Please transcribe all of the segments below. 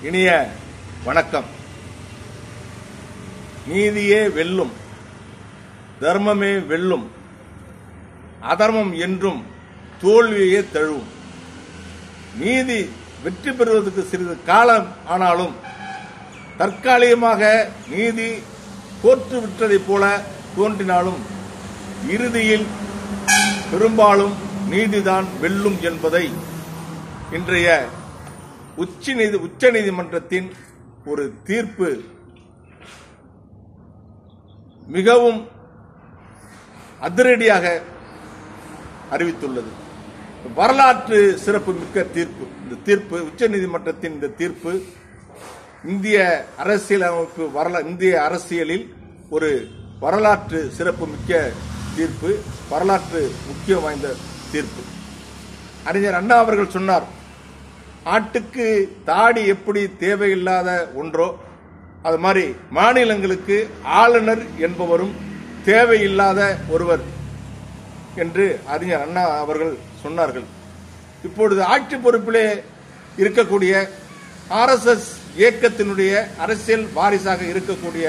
இனிய வணக்கம். நீதியே வெல்லும், தர்மமே வெல்லும், அதர்மம் என்றும் தோல்வியே தழுவும். நீதி வெற்றி பெறுவதற்கு சிறிது காலம் ஆனாலும் தற்காலிகமாக நீதி தோற்றுவிட்டதைப் போல தோன்றினாலும் இறுதியில் பெரும்பாலும் நீதிதான் வெல்லும் என்பதை இன்றைய உச்ச நீதிமன்றத்தின் ஒரு தீர்ப்பு மிகவும் அதிரடியாக அறிவித்துள்ளது. வரலாற்று சிறப்பு மிக்க தீர்ப்பு. இந்த தீர்ப்பு, உச்ச நீதிமன்றத்தின் இந்த தீர்ப்பு இந்திய அரசியலமைப்பு இந்திய அரசியலில் ஒரு வரலாற்று சிறப்பு மிக்க தீர்ப்பு, வரலாற்று முக்கியம் வாய்ந்த தீர்ப்பு. அறிஞர் அண்ணா அவர்கள் சொன்னார், ஆட்டுக்கு தாடி எப்படி தேவையில்லாத ஒன்றோ அது மாதிரி மாநிலங்களுக்கு ஆளுநர் என்பவரும் தேவையில்லாத ஒருவர் என்று அறிஞர் அண்ணா அவர்கள் சொன்னார்கள். இப்பொழுது ஆட்சி பொறுப்பிலே இருக்கக்கூடிய RSS இயக்கத்தினுடைய அரசியல் வாரிசாக இருக்கக்கூடிய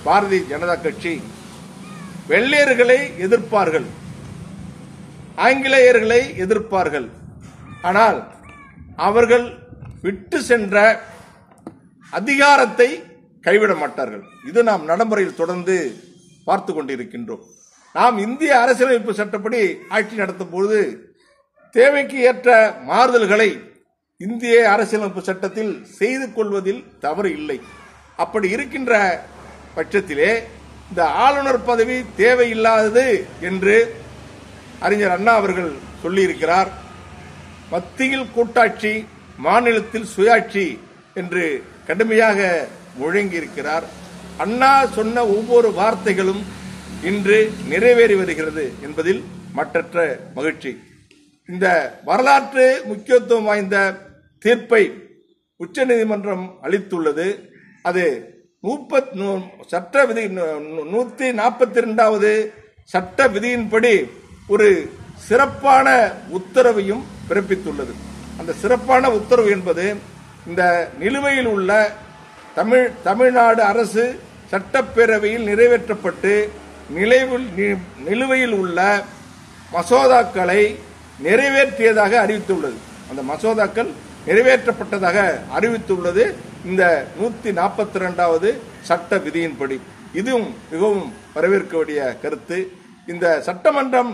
பாரதிய ஜனதா கட்சி வெள்ளையர்களை எதிர்ப்பார்கள், ஆங்கிலேயர்களை எதிர்ப்பார்கள். ஆனால் அவர்கள் விட்டு சென்ற அதிகாரத்தை கைவிட மாட்டார்கள். இது நாம் நடைமுறையில் தொடர்ந்து பார்த்து கொண்டிருக்கின்றோம். நாம் இந்திய அரசியலமைப்பு சட்டப்படி ஆட்சி நடத்தும் பொழுது தேவைக்கு ஏற்ற மாறுதல்களை இந்திய அரசியலமைப்பு சட்டத்தில் செய்து கொள்வதில் தவறு இல்லை. அப்படி இருக்கின்ற பட்சத்திலே இந்த ஆளுநர் பதவி தேவையில்லாதது என்று அறிஞர் அண்ணா அவர்கள் சொல்லியிருக்கிறார். மத்தியில் கூட்டாட்சி, மாநிலத்தில் சுயாட்சி என்று கடுமையாக முழங்கியிருக்கிறார். அண்ணா சொன்ன ஒவ்வொரு வார்த்தைகளும் இன்று நிறைவேறி வருகிறது என்பதில் மற்றற்ற மகிழ்ச்சி. இந்த வரலாற்று முக்கியத்துவம் வாய்ந்த தீர்ப்பை உச்சநீதிமன்றம் அளித்துள்ளது. அது சட்ட விதி 142வது சட்ட விதியின்படி ஒரு சிறப்பான உத்தரவையும் பிறப்பித்துள்ளது. அந்த சிறப்பான உத்தரவு என்பது இந்த நிலுவையில் உள்ள தமிழ்நாடு அரசு சட்டப்பேரவையில் நிறைவேற்றப்பட்டு நிலுவையில் உள்ள மசோதாக்களை நிறைவேற்றியதாக அறிவித்துள்ளது. அந்த மசோதாக்கள் நிறைவேற்றப்பட்டதாக அறிவித்துள்ளது இந்த 142வது சட்ட விதியின்படி. இதுவும் மிகவும் வரவேற்க வேண்டிய கருத்து. இந்த சட்டமன்றம்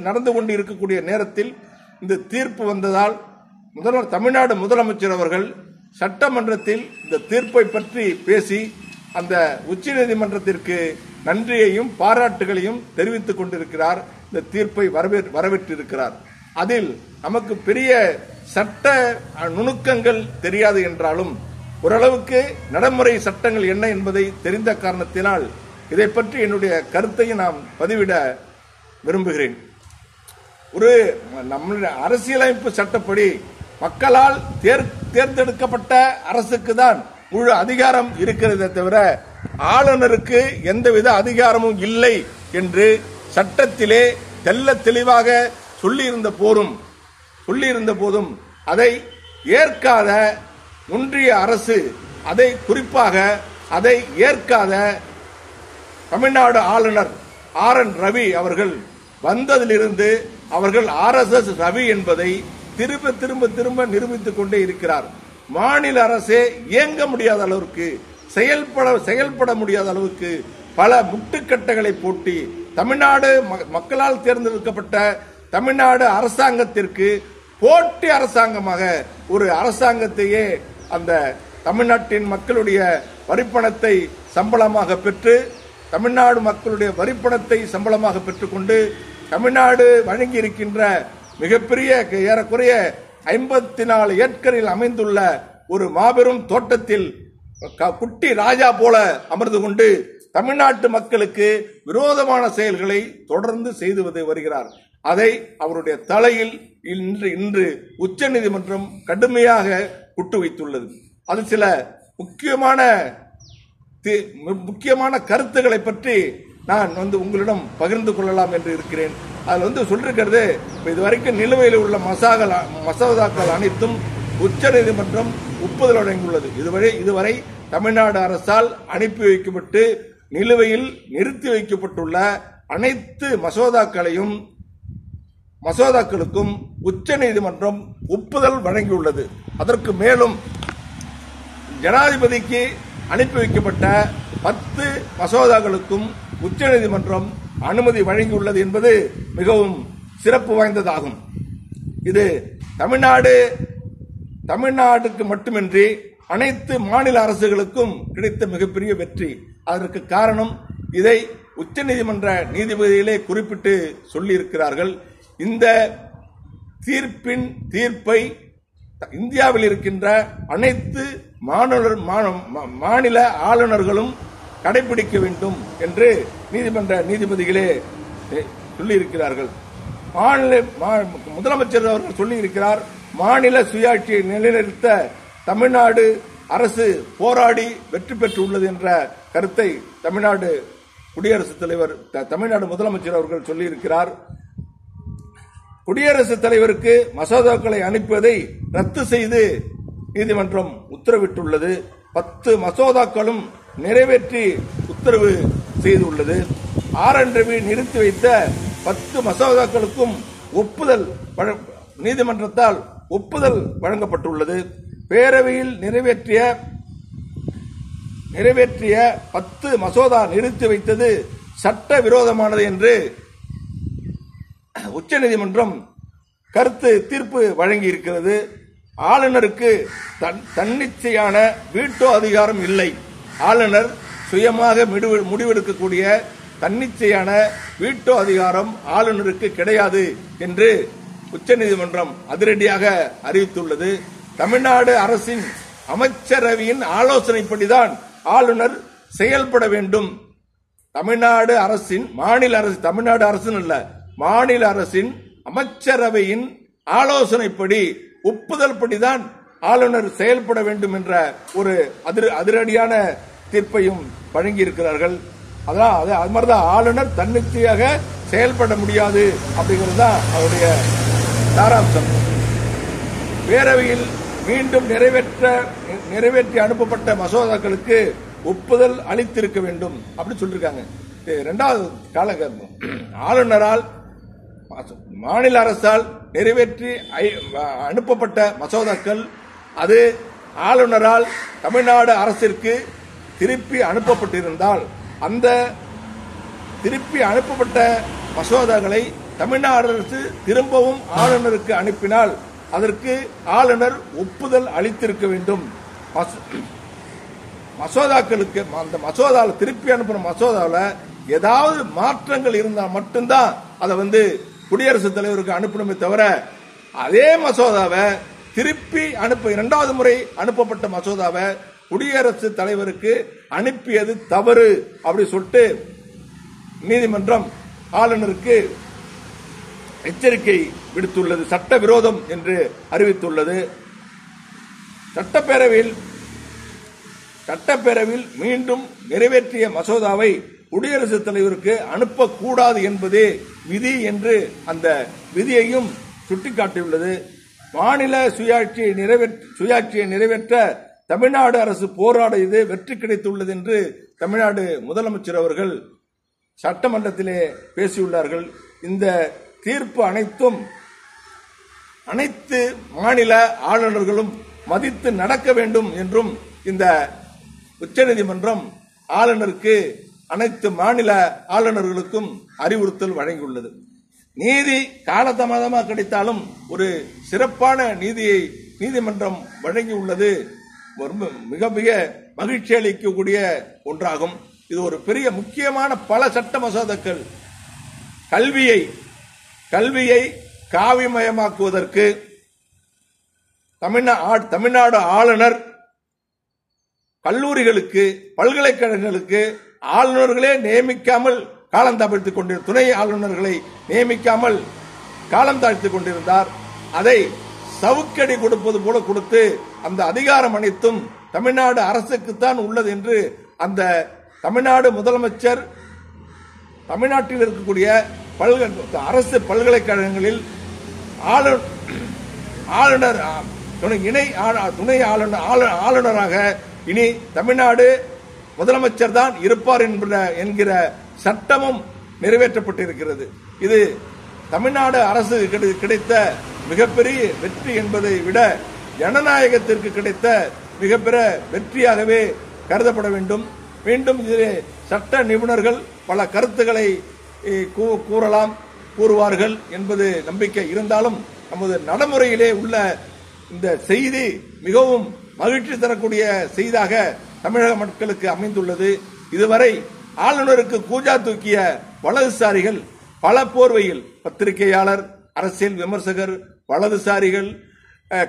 நடந்து கொண்டு இருக்கக்கூடிய நேரத்தில் இந்த தீர்ப்பு வந்ததால் தமிழ்நாடு முதலமைச்சர் அவர்கள் சட்டமன்றத்தில் இந்த தீர்ப்பை பற்றி பேசி அந்த உச்ச நீதிமன்றத்திற்கு நன்றியையும் பாராட்டுகளையும் தெரிவித்துக் கொண்டிருக்கிறார். இந்த தீர்ப்பை வரவேற்றிருக்கிறார். அதில் நமக்கு பெரிய சட்ட நுணுக்கங்கள் தெரியாது என்றாலும் ஓரளவுக்கு நடைமுறை சட்டங்கள் என்ன என்பதை தெரிந்த காரணத்தினால் இதை பற்றி என்னுடைய கருத்தையும் நான் பதிவிட விரும்புகிறேன். ஒரு நம்முடைய அரசியலமைப்பு சட்டப்படி மக்களால் தேர்ந்தெடுக்கப்பட்ட அரசுக்கு தான் முழு அதிகாரம் இருக்கிறதே தவிர ஆளுநருக்கு எந்தவித அதிகாரமும் இல்லை என்று சட்டத்திலே தெள்ள தெளிவாக சொல்லியிருந்த போதும் அதை ஏற்காத ஒன்றிய அரசு, அதை குறிப்பாக அதை ஏற்காத தமிழ்நாடு ஆளுநர் RN ரவி அவர்கள் வந்ததிலிருந்து அவர்கள் RSS ரவி என்பதை திரும்ப நிரூபித்துக் கொண்டே இருக்கிறார். மாநில அரசே இயங்க முடியாத அளவிற்கு, செயல்பட முடியாத அளவுக்கு பல முட்டுக்கட்டைகளை போட்டி தமிழ்நாடு மக்களால் தேர்ந்தெடுக்கப்பட்ட தமிழ்நாடு அரசாங்கத்திற்கு போட்டி அரசாங்கமாக ஒரு அரசாங்கத்தையே அந்த தமிழ்நாட்டின் மக்களுடைய வரிப்பணத்தை சம்பளமாக பெற்று, தமிழ்நாடு மக்களுடைய வரிப்பணத்தை சம்பளமாக பெற்றுக்கொண்டு தமிழ்நாடு வழங்கி இருக்கின்ற மிகப்பெரிய ஏறக்குறைய 54 ஏக்கரில் அமைந்துள்ள ஒரு மாபெரும் தோட்டத்தில் குட்டி ராஜா போல அமர்ந்து கொண்டு தமிழ்நாட்டு மக்களுக்கு விரோதமான செயல்களை தொடர்ந்து செய்து வருகிறார். அதை அவருடைய தலையில் இன்று உச்ச நீதிமன்றம் கடுமையாக குட்டு வைத்துள்ளது. அது சில முக்கியமான கருத்துக்களை பற்றி நான் உங்களிடம் பகிர்ந்து கொள்ளலாம் என்று இருக்கிறேன். அதில் சொல்லிருக்கிறது, இதுவரைக்கும் நிலுவையில் உள்ள மசோதாக்கள் அனைத்தும் உச்சநீதிமன்றம் ஒப்புதல் வழங்கியுள்ளது. இதுவரை தமிழ்நாடு அரசால் அனுப்பி வைக்கப்பட்டு நிலுவையில் நிறுத்தி வைக்கப்பட்டுள்ள அனைத்து மசோதாக்களுக்கும் உச்சநீதிமன்றம் ஒப்புதல் வழங்கியுள்ளது. அதற்கு மேலும் ஜனாதிபதிக்கு அனுப்பி வைக்கப்பட்ட 10 மசோதாக்களுக்கும் உச்சநீதிமன்றம் அனுமதி வழங்கியுள்ளது என்பது மிகவும் சிறப்பு வாய்ந்ததாகும். இது தமிழ்நாடுக்கு மட்டுமின்றி அனைத்து மாநில அரசுகளுக்கும் கிடைத்த மிகப்பெரிய வெற்றி. அதற்கு காரணம் இதை உச்சநீதிமன்ற நீதிபதிகளே குறிப்பிட்டு சொல்லியிருக்கிறார்கள். இந்த தீர்ப்பை இந்தியாவில் இருக்கின்ற அனைத்து மாநில ஆளுநர்களும் கடைபிடிக்க வேண்டும் என்று நீதிமன்ற நீதிபதிகளே சொல்லியிருக்கிறார்கள். முதலமைச்சர் அவர்கள் சொல்லியிருக்கிறார், மாநில சுயாட்சியை நிலைநிறுத்த தமிழ்நாடு அரசு போராடி வெற்றி பெற்றுள்ளது என்ற கருத்தை தமிழ்நாடு குடியரசுத் தலைவர் தமிழ்நாடு முதலமைச்சர் அவர்கள் சொல்லியிருக்கிறார். குடியரசுத் தலைவருக்கு மசோதாக்களை அனுப்புவதை ரத்து செய்து நீதிமன்றம் உத்தரவிட்டுள்ளது. 10 மசோதாக்களும் நிறைவேற்றி உத்தரவு செய்துள்ளது. ஆரன்றி நிறுத்தி வைத்த 10 மசோதாக்களுக்கும் நீதிமன்றத்தால் ஒப்புதல் வழங்கப்பட்டுள்ளது. பேரவையில் நிறைவேற்றிய 10 மசோதா நிறுத்தி வைத்தது சட்ட விரோதமானது என்று உச்சநீதிமன்றம் தீர்ப்பு வழங்கியிருக்கிறது. ஆளுநருக்கு தன்னிச்சையான வீட்டோ அதிகாரம் இல்லை. ஆளுநர் சுயமாக முடிவெடுக்கக்கூடிய தன்னிச்சையான வீட்டோ அதிகாரம் ஆளுநருக்கு கிடையாது என்று உச்சநீதிமன்றம் அதிரடியாக அறிவித்துள்ளது. தமிழ்நாடு அரசின் அமைச்சரவையின் ஆலோசனைப்படிதான் ஆளுநர் செயல்பட வேண்டும். தமிழ்நாடு அரசின் தமிழ்நாடு அரசின் அல்ல, மாநில அரசின் அமைச்சரவையின் ஆலோசனைப்படி ஒப்புதல் படிதான் ஆளுநர் செயல்பட வேண்டும் என்ற ஒரு அதிரடியான தீர்ப்பையும் வழங்கியிருக்கிறார்கள். அது மாதிரிதான் ஆளுநர் தன்னிச்சையாக செயல்பட முடியாது அப்படிங்கிறது தான் அவருடைய சாராம்சம். பேரவையில் மீண்டும் நிறைவேற்றி அனுப்பப்பட்ட மசோதாக்களுக்கு ஒப்புதல் அளித்திருக்க வேண்டும் அப்படின்னு சொல்லியிருக்காங்க. 2வது காலகட்டம் ஆளுநரால் மாநில அரசால் நிறைவேற்றி அனுப்பப்பட்ட மசோதாக்கள் அது ஆளுநரால் தமிழ்நாடு அரசிற்கு திருப்பி அனுப்பப்பட்டிருந்தால் அந்த திருப்பி அனுப்பப்பட்ட மசோதாக்களை தமிழ்நாடு அரசு திரும்பவும் ஆளுநருக்கு அனுப்பினால் அதற்கு ஆளுநர் ஒப்புதல் அளித்திருக்க வேண்டும். மசோதாக்களுக்கு அந்த மசோதாவில் திருப்பி அனுப்பின மசோதாவில் ஏதாவது மாற்றங்கள் இருந்தால் மட்டும்தான் அதை குடியரசுத் தலைவருக்கு அனுப்பணுமே தவிர அதே மசோதாவை திருப்பி 2வது முறை அனுப்பப்பட்ட மசோதாவை குடியரசுத் தலைவருக்கு அனுப்பியது தவறு அப்படி சொல்லிட்டு நீதிமன்றம் ஆளுநருக்கு எச்சரிக்கை விடுத்துள்ளது. சட்டவிரோதம் என்று அறிவித்துள்ளது. சட்டப்பேரவையில் மீண்டும் நிறைவேற்றிய மசோதாவை குடியரசுத் தலைவருக்கு அனுப்பக்கூடாது என்பதே விதி என்று அந்த விதியையும் சுட்டிக்காட்டியுள்ளது. மாநில சுயாட்சியை நிறைவேற்ற தமிழ்நாடு அரசு போராடியது வெற்றி கிடைத்துள்ளது என்று தமிழ்நாடு முதலமைச்சர் அவர்கள் சட்டமன்றத்திலே பேசியுள்ளார்கள். இந்த தீர்ப்பு அனைத்து மாநில ஆளுநர்களும் மதித்து நடக்க வேண்டும் என்றும் இந்த உச்சநீதிமன்றம் ஆளுநருக்கு அனைத்து மாநில ஆளுநர்களுக்கும் அறிவுறுத்தல் வழங்கியுள்ளது. நீதி காலதாமதமாக கிடைத்தாலும் ஒரு சிறப்பான நீதியை நீதிமன்றம் வழங்கியுள்ளது மிக மிக மகிழ்ச்சி அளிக்கக்கூடிய ஒன்றாகும். இது ஒரு பெரிய முக்கியமான பல சட்ட மசோதாக்கள் கல்வியை காவிமயமாக்குவதற்கு தமிழ்நாடு ஆளுநர் கல்லூரிகளுக்கு பல்கலைக்கழகங்களுக்கு ஆளுநர்களே நியமிக்காமல் காலம் தாழ்த்திக் கொண்டிருந்தார். துணை ஆளுநர்களை நியமிக்காமல் காலம் தாழ்த்திக் கொண்டிருந்தார். அதை சவுக்கடி கொடுப்பது போல கொடுத்து அந்த அதிகாரம் அனைத்தும் தமிழ்நாடு அரசுக்குத்தான் உள்ளது என்று அந்த தமிழ்நாடு முதலமைச்சர் தமிழ்நாட்டில் இருக்கக்கூடிய அரசு பல்கலைக்கழகங்களில் ஆளுநர் துணை ஆளுநராக இனி தமிழ்நாடு முதலமைச்சர் தான் இருப்பார் என்கிற சட்டமும் நிறைவேற்றப்பட்டிருக்கிறது. இது தமிழ்நாடு அரசு கிடைத்த மிகப்பெரிய வெற்றி என்பதை விட ஜனநாயகத்திற்கு கிடைத்த மிகப்பெரிய வெற்றியாகவே கருதப்பட வேண்டும். மீண்டும் இதிலே சட்ட நிபுணர்கள் பல கருத்துக்களை கூறுவார்கள் என்பது நம்பிக்கை இருந்தாலும் நமது நடைமுறையிலே உள்ள இந்த செய்தி மிகவும் மகிழ்ச்சி தரக்கூடிய செய்தியாக தமிழக மக்களுக்கு அமைந்துள்ளது. இதுவரை ஆளுநருக்கு கூஜா தூக்கிய வலதுசாரிகள் பல போர்வையில் பத்திரிகையாளர், அரசியல் விமர்சகர், வலதுசாரிகள்,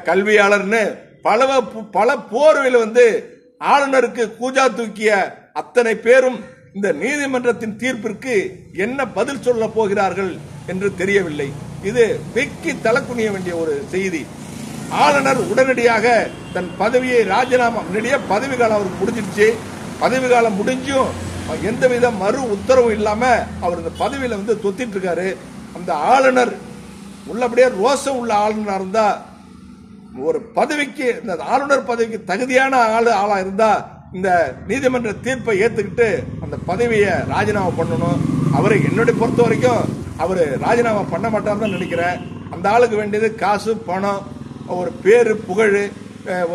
கல்வியாளர்னு பல போர்வையில் ஆளுநருக்கு கூஜா தூக்கிய அத்தனை பேரும் இந்த நீதிமன்றத்தின் தீர்ப்பிற்கு என்ன பதில் சொல்ல போகிறார்கள் என்று தெரியவில்லை. இது வெக்கி தலக்குனிய வேண்டிய ஒரு செய்தி. ஆளுநர் உடனடியாக தன் பதவியை ராஜினாமா, பதவி காலம் அவருக்கு முடிஞ்சிடுச்சு. பதவி காலம் முடிஞ்சும் எந்தவித மறு உத்தரவும் இல்லாம அவர் இந்த பதவியில தொத்திட்டு இருக்காரு. அந்த ஆளுநர் உள்ளபடியே ரோசம் உள்ள ஆளுநர் இருந்தா, ஒரு பதவிக்கு இந்த ஆளுநர் பதவிக்கு தகுதியான ஆளா இருந்தா இந்த நீதிமன்ற தீர்ப்பை ஏத்துக்கிட்டு அந்த பதவியை ராஜினாமா பண்ணணும். அவரை என்னுடைய பொறுத்த வரைக்கும் அவரு ராஜினாமா பண்ண மாட்டார்னு நினைக்கிறேன். அந்த ஆளுக்கு வேண்டியது காசு, பணம், ஒரு பேரு, புகழ்,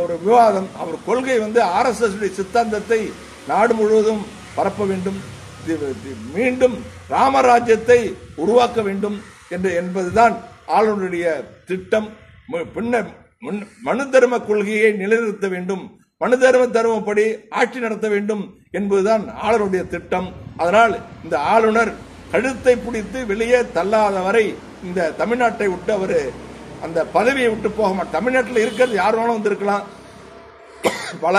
ஒரு விவாதம். அவர் கொள்கை RSS சித்தாந்தத்தை நாடு முழுவதும் பரப்ப வேண்டும், மீண்டும் ராமராஜ்யத்தை உருவாக்க வேண்டும் என்பதுதான் ஆளுநருடைய திட்டம். மனு தர்ம கொள்கையை நிலைநிறுத்த வேண்டும், மனு தர்மப்படி ஆட்சி நடத்த வேண்டும் என்பதுதான் ஆளுநருடைய திட்டம். அதனால் இந்த ஆளுநர் கழுத்தை பிடித்து வெளியே தள்ளாத வரை இந்த தமிழ்நாட்டை விட்டு அவரு அந்த பதவியை விட்டு போக மாட்டார். தமிழ்நாட்டில் இருக்கிறது யார் வேணாலும் வந்திருக்கலாம். பல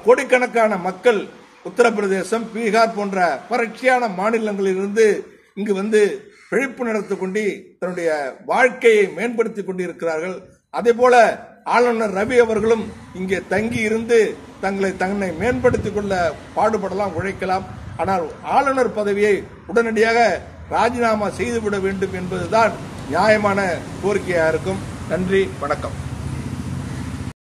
கோடிக்கணக்கான மக்கள் உத்தரப்பிரதேசம், பீகார் போன்ற வறட்சியான மாநிலங்களிலிருந்து இங்கு பிழைப்பு நடத்தி கொண்டு தன்னுடைய வாழ்க்கையை மேம்படுத்திக் கொண்டிருக்கிறார்கள். அதே போல ஆளுநர் ரவி அவர்களும் இங்கே தங்கி இருந்து தன்னை மேம்படுத்திக் கொள்ள பாடுபடலாம், உழைக்கலாம். ஆனால் ஆளுநர் பதவியை உடனடியாக ராஜினாமா செய்துவிட வேண்டும் என்பதுதான் நியாயமான கோரிக்கையாக இருக்கும். நன்றி, வணக்கம்.